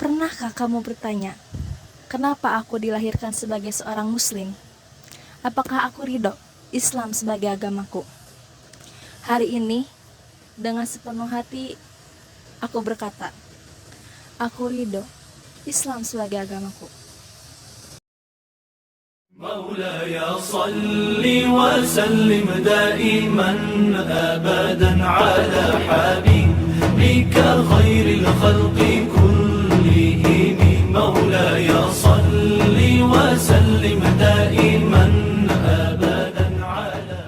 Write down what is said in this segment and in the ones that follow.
Pernahkah kamu bertanya, kenapa aku dilahirkan sebagai seorang muslim? Apakah aku ridho Islam sebagai agamaku? Hari ini, dengan sepenuh hati, aku berkata, aku ridho Islam sebagai agamaku. مولاي صل وسلم دائما أبدا على حبيبك خير الخلق كلهم مولاي صل وسلم دائما أبدا على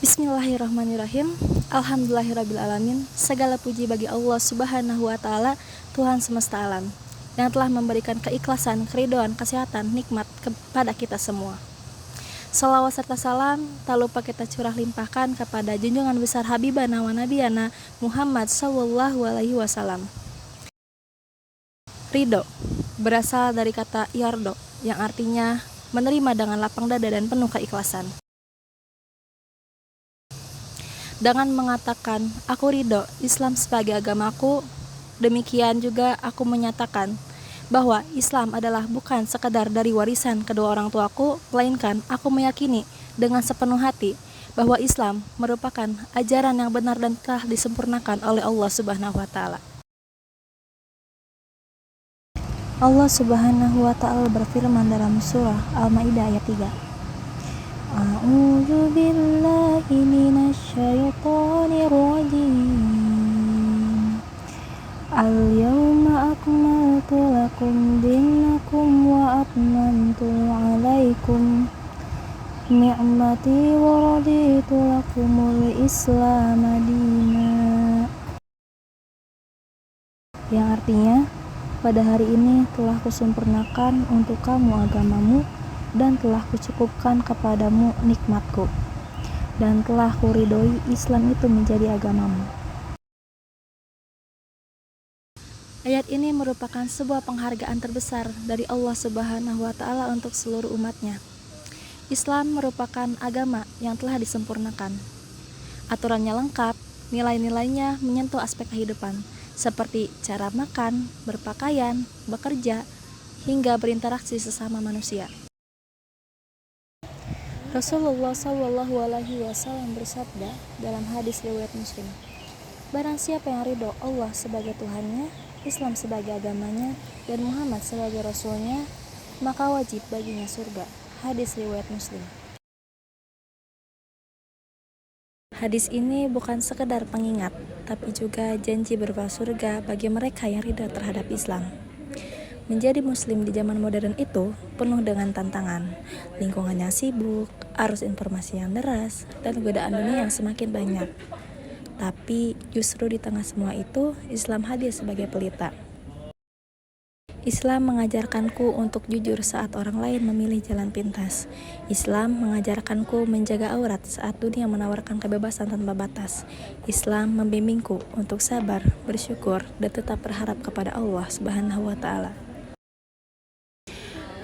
Bismillahirrahmanirrahim. Alhamdulillahirrabbilalamin. Segala puji bagi Allah subhanahu wa ta'ala, Tuhan semesta alam, yang telah memberikan keikhlasan, keridhaan, kesehatan, nikmat kepada kita semua. Salawat serta salam tak lupa kita curah limpahkan kepada junjungan besar Habibana wa Nabiyana Muhammad sallallahu alaihi wasallam. Ridho berasal dari kata yardo, yang artinya menerima dengan lapang dada dan penuh keikhlasan. Dengan mengatakan, aku ridho Islam sebagai agamaku, demikian juga aku menyatakan bahwa Islam adalah bukan sekadar dari warisan kedua orang tuaku, melainkan aku meyakini dengan sepenuh hati bahwa Islam merupakan ajaran yang benar dan telah disempurnakan oleh Allah Subhanahu wa Ta'ala. Allah Subhanahu wa Ta'ala berfirman dalam surah Al-Maidah ayat 3. A'udzu billahi minasyaitonir rajim. Al-yawma akmaltu lakum dinakum wa atmamtu 'alaikum ni'mati wa raditu lakumul Islam dinan. Yang artinya, pada hari ini telah kusempurnakan untuk kamu agamamu dan telah kucukupkan kepadamu nikmatku, dan telah kuridhoi Islam itu menjadi agamamu. Ayat ini merupakan sebuah penghargaan terbesar dari Allah Subhanahu wa Ta'ala untuk seluruh umatnya. Islam merupakan agama yang telah disempurnakan. Aturannya lengkap, nilai-nilainya menyentuh aspek kehidupan, seperti cara makan, berpakaian, bekerja, hingga berinteraksi sesama manusia. Rasulullah Shallallahu Alaihi Wasallam bersabda dalam hadis riwayat Muslim, barang siapa yang ridho Allah sebagai Tuhannya, Islam sebagai agamanya, dan Muhammad sebagai Rasulnya, maka wajib baginya surga. Hadis riwayat Muslim. Hadis ini bukan sekedar pengingat, tapi juga janji berupa surga bagi mereka yang ridho terhadap Islam. Menjadi muslim di zaman modern itu penuh dengan tantangan, lingkungan yang sibuk, arus informasi yang deras, dan godaan dunia yang semakin banyak. Tapi justru di tengah semua itu, Islam hadir sebagai pelita. Islam mengajarkanku untuk jujur saat orang lain memilih jalan pintas. Islam mengajarkanku menjaga aurat saat dunia menawarkan kebebasan tanpa batas. Islam membimbingku untuk sabar, bersyukur, dan tetap berharap kepada Allah Subhanahu wa Ta'ala.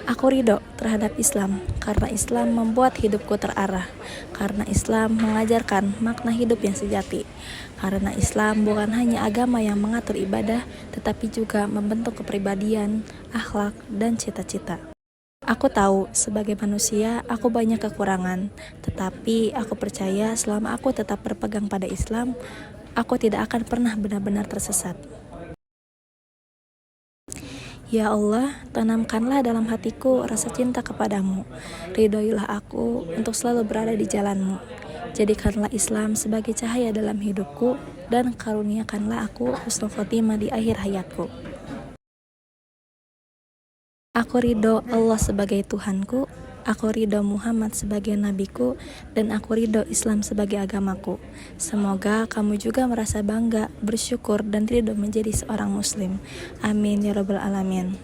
Aku ridho terhadap Islam karena Islam membuat hidupku terarah, karena Islam mengajarkan makna hidup yang sejati, karena Islam bukan hanya agama yang mengatur ibadah, tetapi juga membentuk kepribadian, akhlak, dan cita-cita. Aku tahu sebagai manusia aku banyak kekurangan, tetapi aku percaya selama aku tetap berpegang pada Islam, aku tidak akan pernah benar-benar tersesat. Ya Allah, tanamkanlah dalam hatiku rasa cinta kepadamu. Ridhoilah aku untuk selalu berada di jalanmu. Jadikanlah Islam sebagai cahaya dalam hidupku, dan karuniakanlah aku husnul khotimah di akhir hayatku. Aku ridho Allah sebagai Tuhanku, aku ridho Muhammad sebagai nabiku, dan aku ridho Islam sebagai agamaku. Semoga kamu juga merasa bangga, bersyukur, dan ridho menjadi seorang muslim. Amin ya rabbal alamin.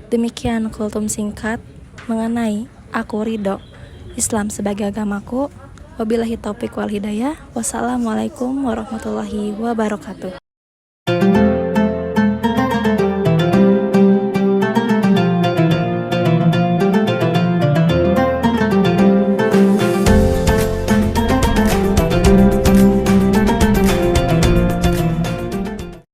Demikian kultum singkat mengenai aku ridho Islam sebagai agamaku. Wabillahi taufiq wal hidayah. Wassalamualaikum warahmatullahi wabarakatuh.